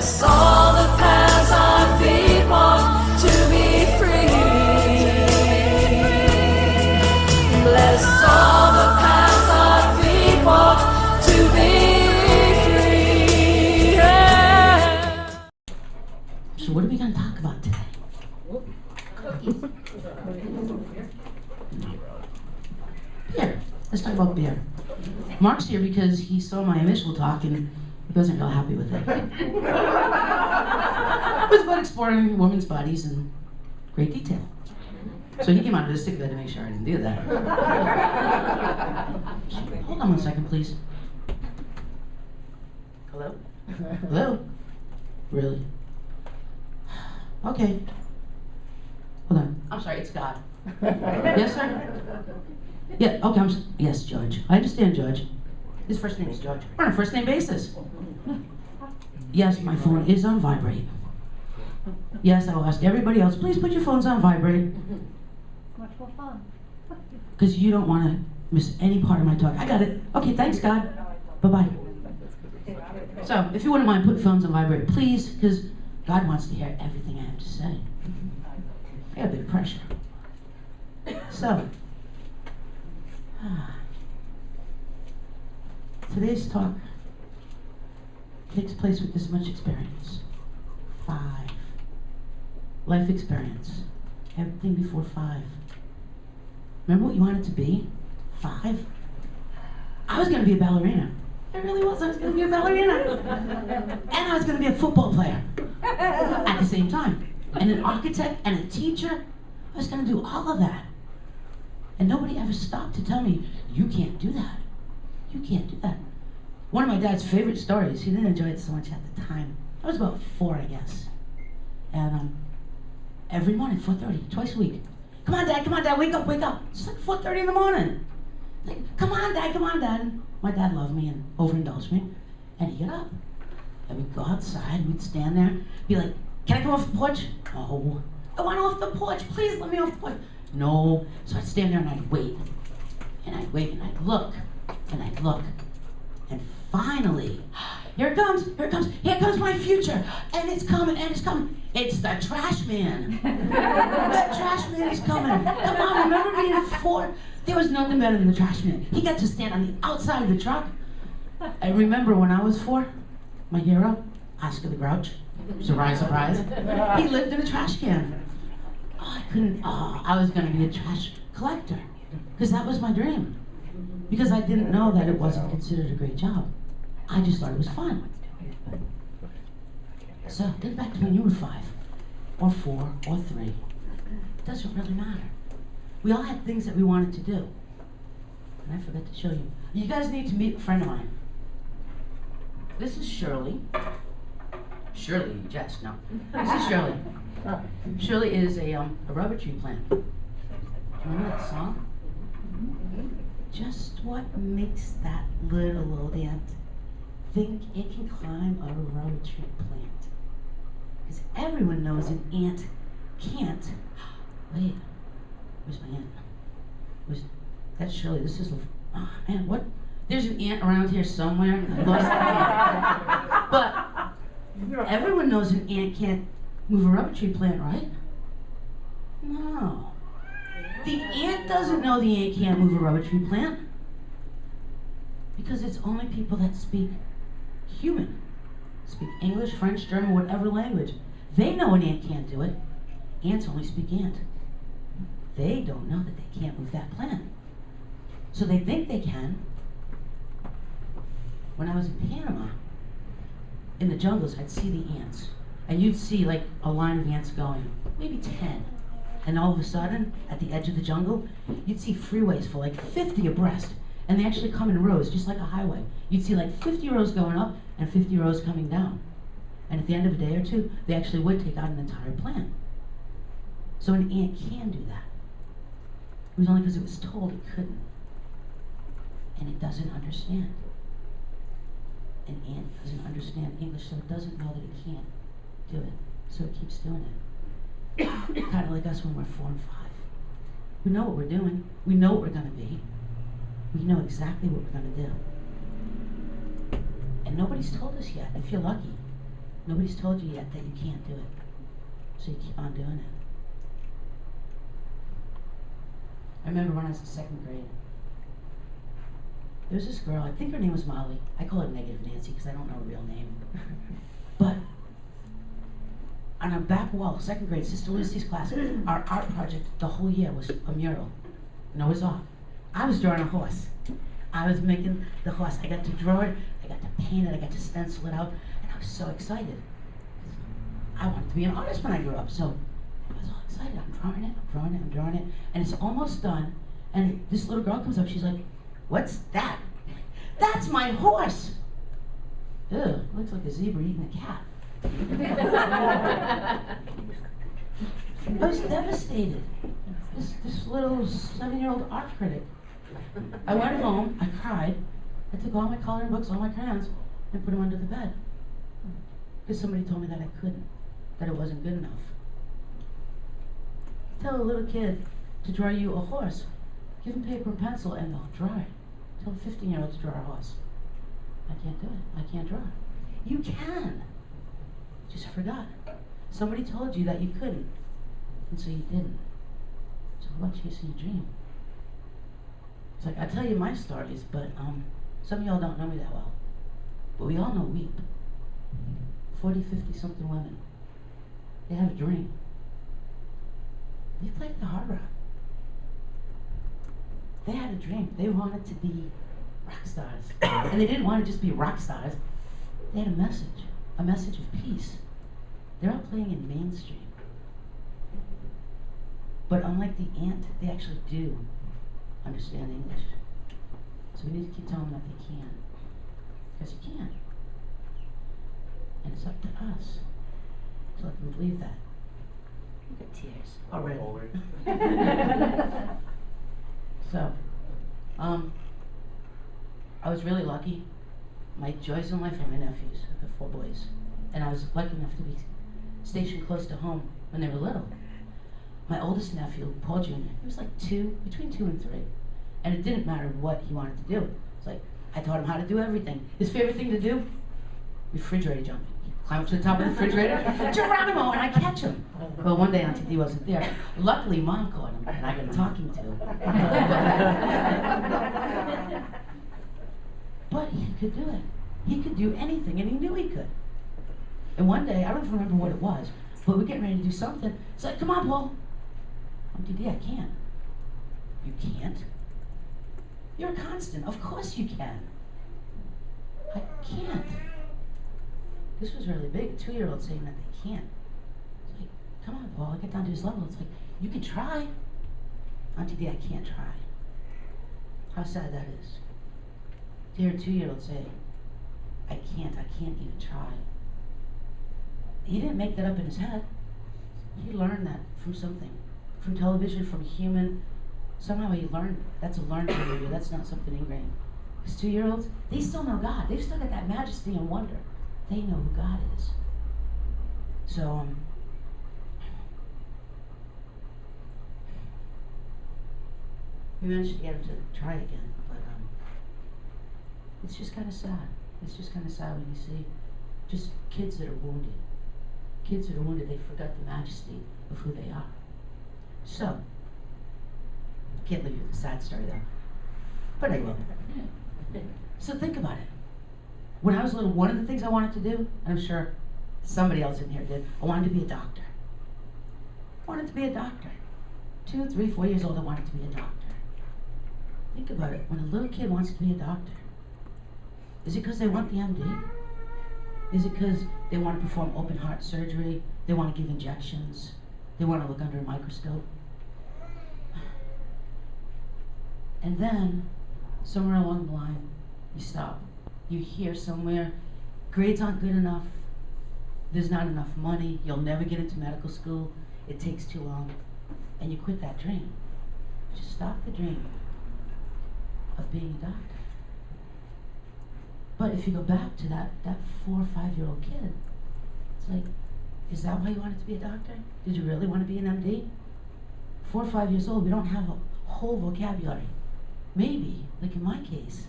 Bless all the paths our feet walk to be free. Bless all the paths our feet walk to be free. Yeah. So what are we going to talk about today? Beer. Let's talk about beer. Mark's here because he saw my initial talk and he wasn't real happy with it. It was about exploring women's bodies in great detail. So he came out of his sick bed to make sure I didn't do that. Hold on one second, please. Hello? Hello? Really? Okay. Hold on. I'm sorry, it's God. Yes, sir? Yeah, okay, yes, George. I understand, George. His first name is George. We're on a first name basis. Yes, my phone is on vibrate. Yes, I will ask everybody else, please put your phones on vibrate. Much more fun. Because you don't want to miss any part of my talk. I got it. Okay, thanks, God. Bye-bye. So, if you wouldn't mind, put phones on vibrate, please, because God wants to hear everything I have to say. I got a bit of pressure. So, today's talk takes place with this much experience. 5. Life experience. Everything before 5. Remember what you wanted to be? 5? I was going to be a ballerina. I really was. I was going to be a ballerina. And I was going to be a football player at the same time. And an architect and a teacher. I was going to do all of that. And nobody ever stopped to tell me, you can't do that. You can't do that. One of my dad's favorite stories, he didn't enjoy it so much at the time. I was about 4, I guess. And every morning, 4:30, twice a week. Come on, Dad, wake up, wake up. It's like 4:30 in the morning. Like, come on, Dad. And my dad loved me and overindulged me. And he'd get up. And we'd go outside, we'd stand there, be like, can I come off the porch? No. I want off the porch, please let me off the porch. No. So I'd stand there and I'd wait. And I'd wait and I'd look. And I'd look. And finally, here it comes. Here comes my future. And it's coming. It's the trash man. The trash man is coming. Come on, remember being 4? There was nothing better than the trash man. He got to stand on the outside of the truck. I remember when I was 4, my hero, Oscar the Grouch. Surprise, surprise. He lived in a trash can. I was going to be a trash collector. Because that was my dream. Because I didn't know that it wasn't considered a great job. I just thought it was fun. So, think back to when you were 5, or 4, or 3. It doesn't really matter. We all had things that we wanted to do. And I forgot to show you. You guys need to meet a friend of mine. This is Shirley. Shirley, Jess, no. This is Shirley. Shirley is a rubber tree plant. Do you remember that song? Just what makes that little old ant think it can climb a rubber tree plant? Because everyone knows an ant can't. Wait, where's my ant? That's Shirley. This is, oh man, what? There's an ant around here somewhere. I lost the ant. But everyone knows an ant can't move a rubber tree plant, right? No. The ant doesn't know the ant can't move a rubber tree plant. Because it's only people that speak human. Speak English, French, German, whatever language. They know an ant can't do it. Ants only speak ant. They don't know that they can't move that plant. So they think they can. When I was in Panama, in the jungles, I'd see the ants. And you'd see like a line of ants going, maybe 10. And all of a sudden, at the edge of the jungle, you'd see freeways for like 50 abreast. And they actually come in rows, just like a highway. You'd see like 50 rows going up and 50 rows coming down. And at the end of a day or 2, they actually would take out an entire plant. So an ant can do that. It was only because it was told it couldn't. And it doesn't understand. An ant doesn't understand English, so it doesn't know that it can't do it. So it keeps doing it. Kind of like us when we're 4 and 5. We know what we're doing. We know what we're going to be. We know exactly what we're going to do. And nobody's told us yet, if you're lucky. Nobody's told you yet that you can't do it. So you keep on doing it. I remember when I was in 2nd grade, there was this girl, I think her name was Molly. I call her Negative Nancy because I don't know her real name. But on our back wall, 2nd grade, Sister Lucy's class, our art project the whole year was a mural. Noah's Ark. I was drawing a horse. I was making the horse. I got to draw it, I got to paint it, I got to stencil it out, and I was so excited. I wanted to be an artist when I grew up, so I was all excited. I'm drawing it, and it's almost done, and this little girl comes up, she's like, "What's that?" "That's my horse!" Ugh, looks like a zebra eating a cat. I was devastated. This little 7-year-old art critic. I went home, I cried, I took all my coloring books, all my crayons, and put them under the bed. Because somebody told me that I couldn't, that it wasn't good enough. Tell a little kid to draw you a horse. Give them paper and pencil and they'll draw it. Tell a 15-year-old to draw a horse. I can't do it. I can't draw. You can. Just forgot. Somebody told you that you couldn't, and so you didn't. So what chasing a dream? It's like, I tell you my stories, but some of y'all don't know me that well. But we all know WEEP. 40, 50 something women. They have a dream. They played the hard rock. They had a dream. They wanted to be rock stars. And they didn't want to just be rock stars. They had a message of peace. They're all playing in mainstream. But unlike the ant, they actually do understand English. So we need to keep telling them that they can. Because you can. And it's up to us to let them believe that. Look at tears already. So, I was really lucky. My joys in life are my nephews. I've got 4 boys. And I was lucky enough to be stationed close to home when they were little. My oldest nephew, Paul Jr., he was like 2, between 2 and 3. And it didn't matter what he wanted to do. It's like, I taught him how to do everything. His favorite thing to do? Refrigerator jumping. He'd climb up to the top of the refrigerator, Geronimo, and I'd catch him. Well, one day Auntie Dee wasn't there. Luckily, Mom caught him, and I got talking to him. But he could do it. He could do anything, and he knew he could. And one day, I don't even remember what it was, but we're getting ready to do something. It's like, come on, Paul. Auntie Dee, I can't. You can't? You're a constant. Of course you can. I can't. This was really big. A 2-year-old saying that they can't. It's like, come on, Paul. I get down to his level. It's like, you can try. Auntie Dee, I can't try. How sad that is. To hear a 2-year-old say, I can't even try. He didn't make that up in his head. He learned that from something. From television, from a human. Somehow he learned. That's a learned behavior. That's not something ingrained. Because 2-year-olds, they still know God. They've still got that majesty and wonder. They know who God is. So, we managed to get him to try again, but it's just kind of sad. It's just kind of sad when you see just kids that are wounded. Kids that are wounded, they forgot the majesty of who they are. So, I can't leave you with a sad story though, but I will. So think about it. When I was little, one of the things I wanted to do, and I'm sure somebody else in here did, I wanted to be a doctor. I wanted to be a doctor. 2, 3, 4 years old, I wanted to be a doctor. Think about it. When a little kid wants to be a doctor, is it because they want the MD? Is it because they want to perform open heart surgery? They want to give injections? They want to look under a microscope? And then, somewhere along the line, you stop. You hear somewhere, grades aren't good enough, there's not enough money, you'll never get into medical school, it takes too long, and you quit that dream. You just stop the dream of being a doctor. But if you go back to that 4 or 5-year-old kid, it's like, is that why you wanted to be a doctor? Did you really want to be an MD? 4 or 5 years old, we don't have a whole vocabulary. Maybe, like in my case,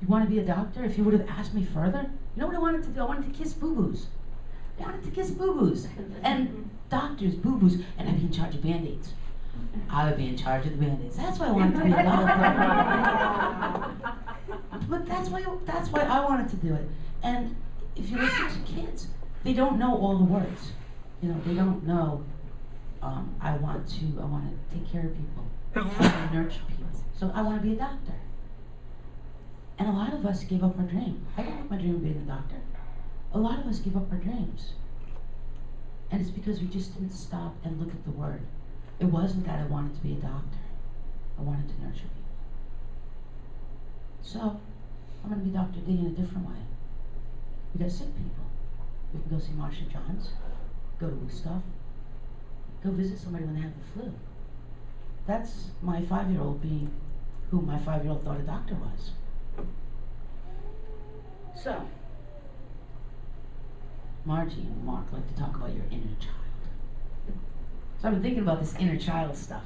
you want to be a doctor? If you would have asked me further, you know what I wanted to do? I wanted to kiss boo-boos. wanted to kiss boo-boos. And doctors, boo-boos, and I'd be in charge of Band-Aids. I would be in charge of the Band-Aids. That's why I wanted to be a doctor. But that's why I wanted to do it. And if you listen to kids, they don't know all the words. You know, they don't know, I want to take care of people. I want to nurture people. So I want to be a doctor. And a lot of us gave up our dream. I gave up my dream of being a doctor. A lot of us give up our dreams. And it's because we just didn't stop and look at the word. It wasn't that I wanted to be a doctor. I wanted to nurture people. So, I'm going to be Dr. D in a different way. We got sick people. We can go see Marcia Johns, go to Woodstock, go visit somebody when they have the flu. That's my 5-year-old being who my 5-year-old thought a doctor was. So, Margie and Mark like to talk about your inner child. So I've been thinking about this inner child stuff.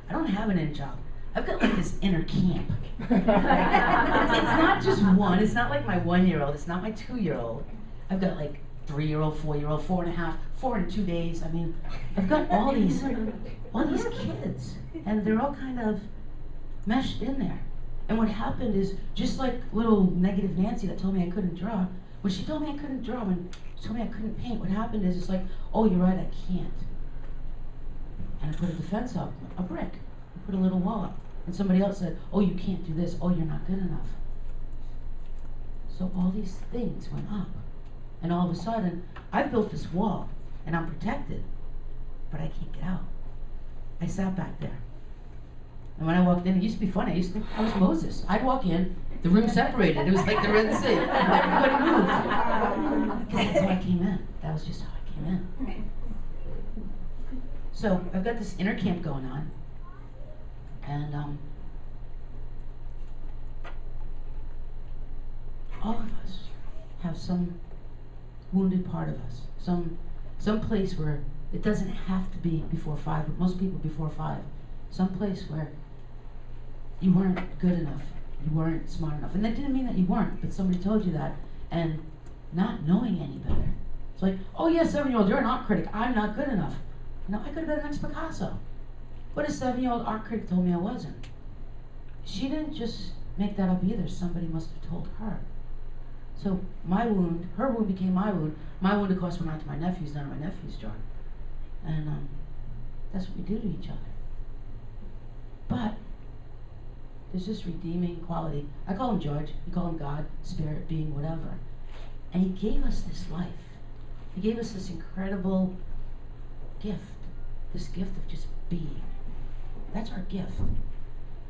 I don't have an inner child. I've got like this inner camp. It's not just one. It's not like my 1-year-old. It's not my 2-year-old. I've got like 3-year-old, 4-year-old, 4.5, 4 in 2 days. I mean, I've got all these kids, and they're all kind of meshed in there. And what happened is, just like little negative Nancy that told me I couldn't draw, when she told me I couldn't draw, when she told me I couldn't paint, what happened is, it's like, oh, you're right, I can't. And I put a defense up, a brick. I put a little wall up. And somebody else said, oh, you can't do this. Oh, you're not good enough. So all these things went up. And all of a sudden, I've built this wall, and I'm protected, but I can't get out. I sat back there. And when I walked in, it used to be funny. I used to think I was Moses. I'd walk in, the room separated. It was like the Red Sea. Everybody moved. Because that's how I came in. That was just how I came in. So I've got this inner camp going on. And all of us have some wounded part of us. Some place where it doesn't have to be before 5, but most people before 5. Some place where you weren't good enough, you weren't smart enough. And that didn't mean that you weren't, but somebody told you that, and not knowing any better. It's like, oh yeah, 7-year-old, you're an art critic, I'm not good enough. No, I could have been the next Picasso. But a 7-year-old art critic told me I wasn't. She didn't just make that up either, somebody must have told her. So my wound, her wound became my wound. My wound, of course, went out to my nephews, down to my nephew's jar. And that's what we do to each other. But there's this redeeming quality. I call him George, you call him God, Spirit, Being, whatever. And he gave us this life. He gave us this incredible gift. This gift of just being. That's our gift.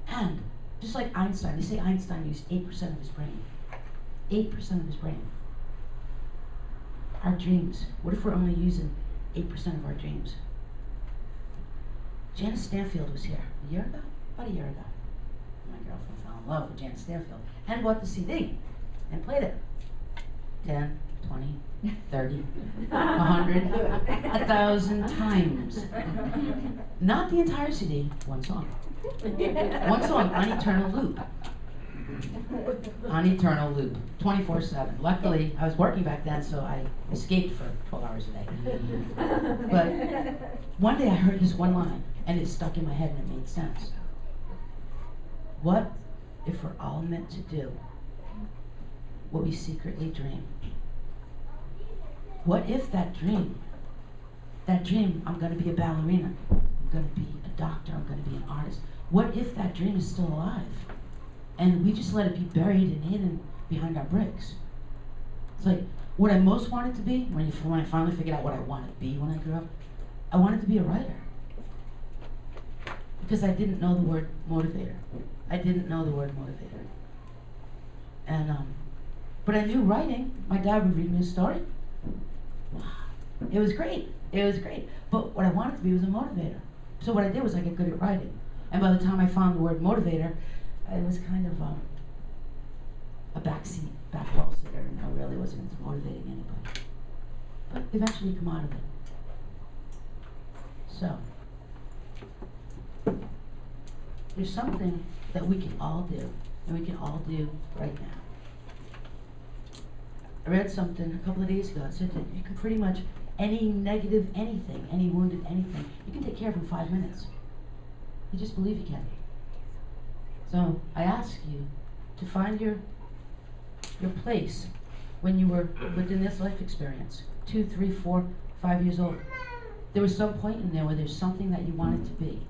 And just like Einstein, they say Einstein used 8% of his brain. 8% of his brain. Our dreams. What if we're only using 8% of our dreams? Janice Stanfield was here a year ago? About a year ago. My girlfriend fell in love with Janice Stanfield and bought the CD and played it. 10, 20, 30, 100, 1,000 times. Not the entire CD, one song. One song on eternal loop. On eternal loop, 24/7. Luckily, I was working back then, so I escaped for 12 hours a day. But one day I heard this one line, and it stuck in my head and it made sense. What if we're all meant to do what we secretly dream? What if that dream, I'm going to be a ballerina, I'm going to be a doctor, I'm going to be an artist. What if that dream is still alive? And we just let it be buried and hidden behind our bricks. It's like, what I most wanted to be, when I finally figured out what I wanted to be when I grew up, I wanted to be a writer. Because I didn't know the word motivator. I didn't know the word motivator. And, but I knew writing. My dad would read me a story. It was great. It was great. But what I wanted to be was a motivator. So what I did was I got good at writing. And by the time I found the word motivator, I was kind of a backseat, back wall sitter, and I really wasn't into motivating anybody. But eventually come out of it. So, there's something that we can all do, and we can all do right now. I read something a couple of days ago. It said that you can pretty much, any negative anything, any wounded anything, you can take care of in 5 minutes. You just believe you can. So I ask you to find your place when you were within this life experience, 2, 3, 4, 5 years old. There was some point in there where there's something that you wanted to be.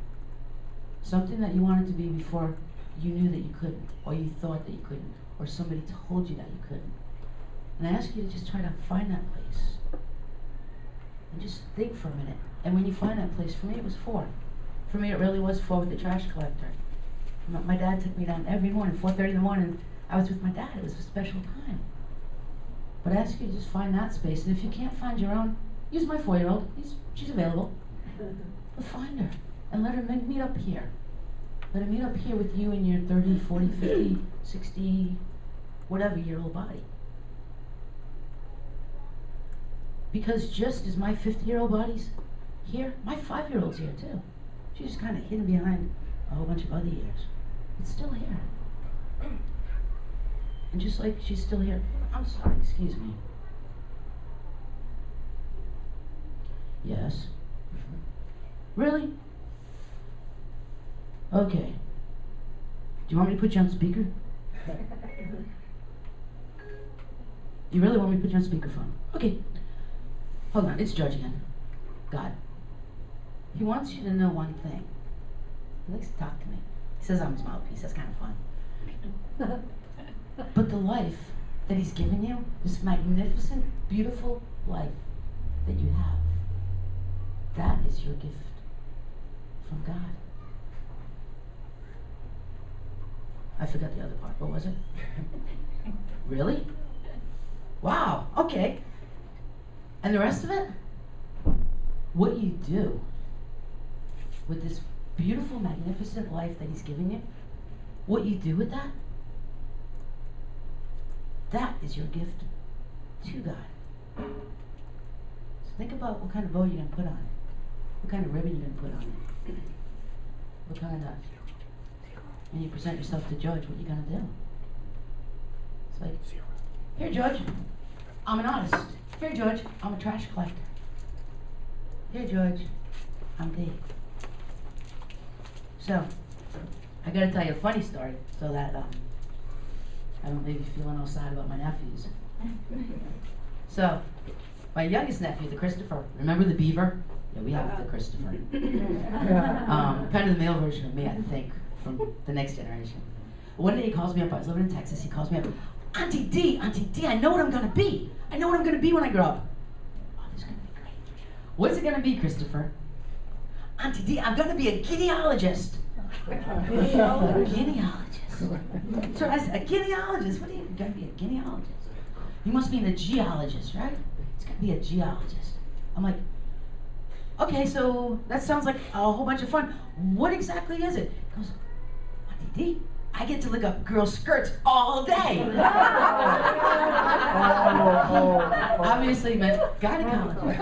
Something that you wanted to be before you knew that you couldn't, or you thought that you couldn't, or somebody told you that you couldn't. And I ask you to just try to find that place. And just think for a minute. And when you find that place, for me it was 4. For me it really was 4 with the trash collector. My dad took me down every morning, 4:30 in the morning. I was with my dad. It was a special time. But I ask you to just find that space. And if you can't find your own, use my 4-year-old. She's available. But find her and let her meet up here. Let her meet up here with you in your 30, 40, 50, 60, whatever year old body. Because just as my 50-year-old body's here, my 5-year-old's here too. She's just kind of hidden behind a whole bunch of other years. It's still here. And just like she's still here, I'm sorry, excuse me. Yes. Really? Okay. Do you want me to put you on speaker? You really want me to put you on speakerphone? Okay. Hold on, it's Judge again. God. He wants you to know one thing. He likes to talk to me. He says I'm his mouthpiece. That's kind of fun. But the life that he's given you, this magnificent, beautiful life that you have, that is your gift from God. I forgot the other part. What was it? Really? Wow. Okay. And the rest of it? What you do with this beautiful, magnificent life that he's given you, what you do with that, that is your gift to God. So think about what kind of bow you're going to put on it. What kind of ribbon you're going to put on it. What kind of... When you present yourself to Judge, what you're going to do. It's like, here, Judge, I'm an artist. Here, Judge, I'm a trash collector. Here, Judge, I'm Dave. So, I gotta tell you a funny story so that I don't leave you feeling all sad about my nephews. So, my youngest nephew, the Christopher, remember the beaver? Yeah, we have the Christopher. Kind of the male version of me, I think, from the next generation. One day he calls me up, I was living in Texas, he calls me up, Auntie D, I know what I'm gonna be. I know what I'm gonna be when I grow up. Oh, this is gonna be great. What's it gonna be, Christopher? Auntie D, I'm gonna be a genealogist. Genealogist. So I said, a genealogist? What are you gonna be, a genealogist? You must mean a geologist, right? It's gonna be a geologist. I'm like, okay, so that sounds like a whole bunch of fun. What exactly is it? He goes, Auntie D, I get to look up girls' skirts all day. Obviously meant gynecologist.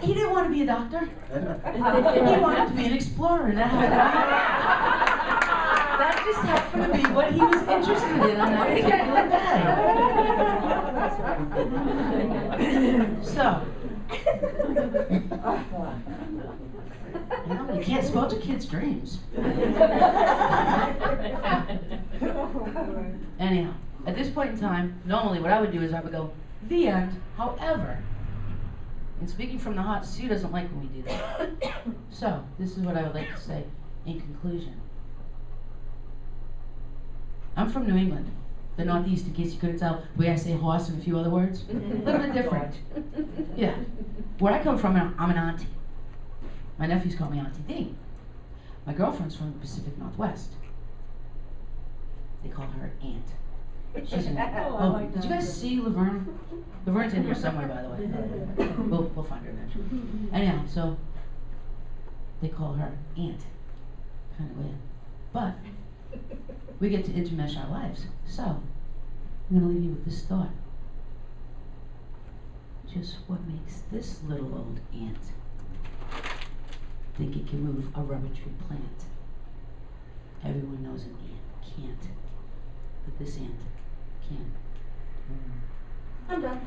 He didn't want to be a doctor. He wanted to be an explorer. And that just happened to be what he was interested in on that particular day. So, you know, you can't squelch a kid's dreams. Anyhow, at this point in time, normally what I would do is I would go, the end. However, and speaking from the heart, Sue doesn't like when we do that. So, this is what I would like to say in conclusion. I'm from New England, the Northeast, in case you couldn't tell, the way I say horse and a few other words. A little bit different. Yeah. Where I come from, I'm an auntie. My nephews call me Auntie D. My girlfriend's from the Pacific Northwest. They call her Aunt. She's an aunt. Did you guys see Laverne? Laverne's in here somewhere, by the way. We'll find her eventually. Anyhow, so they call her Aunt. Kind of weird. But we get to intermesh our lives. So I'm going to leave you with this thought. Just what makes this little old ant think it can move a rubber tree plant? Everyone knows an ant can't, but this ant Can't. I'm done.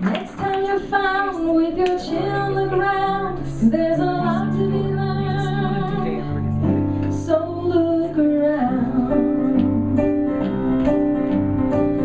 Next time you're found with your chin on the ground, there's a lot to be learned. So look around.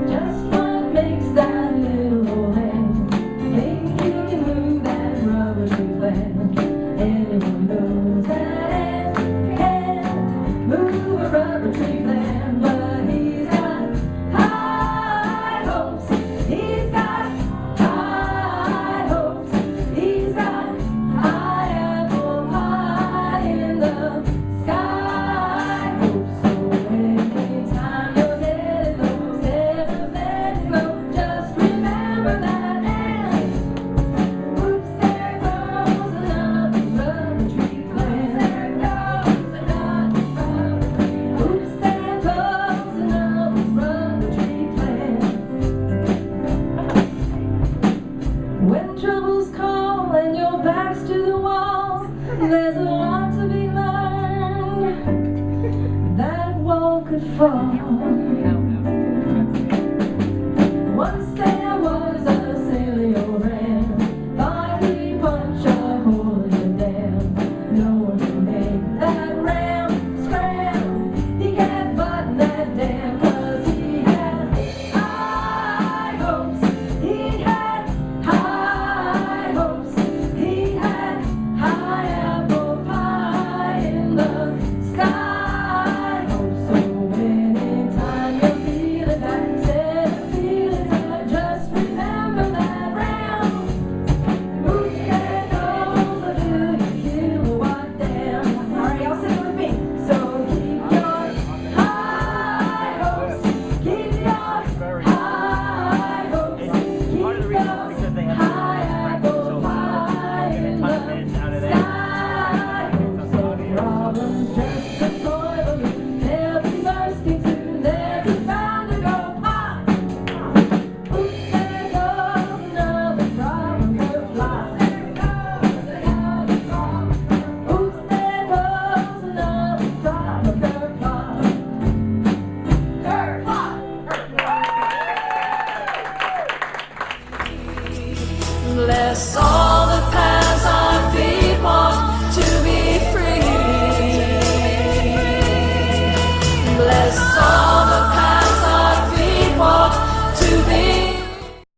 Just what makes that little old hand think you can move that rubber tree plant? Anyone knows that ant can't move a rubber tree plant, but he's got high hopes. He's got high hopes. He's got high apple pie in the sky. Hopes. So anytime you're getting low, instead of letting go, just remember that ant. Oops, there goes another rubber tree plant. There goes another rubber tree. Oops, there goes another rubber tree plant. When troubles call and your back's to the wall, there's a lot to be learned. That wall could fall. Once there was a silly old ram, thought he'd punch a hole in the dam. No one could make that ram scram. He kept butting that dam 'cause he had high hopes. He had high hopes. He had high apple pie in the sky. Hopes. So anytime you're feeling bad, instead of feeling sad, just remember that round. Oops, there goes a kilowatt dam. All right, y'all sing it with me. So keep your high hopes. Keep your high hopes. Keep Part of the reason is because they have high apple pie in the out of there. sky. So problems just a toy balloon. They'll be bursting soon. They'll be bound to go pop. Oops, there goes another problem curve fly. There goes another problem. Oops, there goes another problem curve fly. Curve fly. Bless all the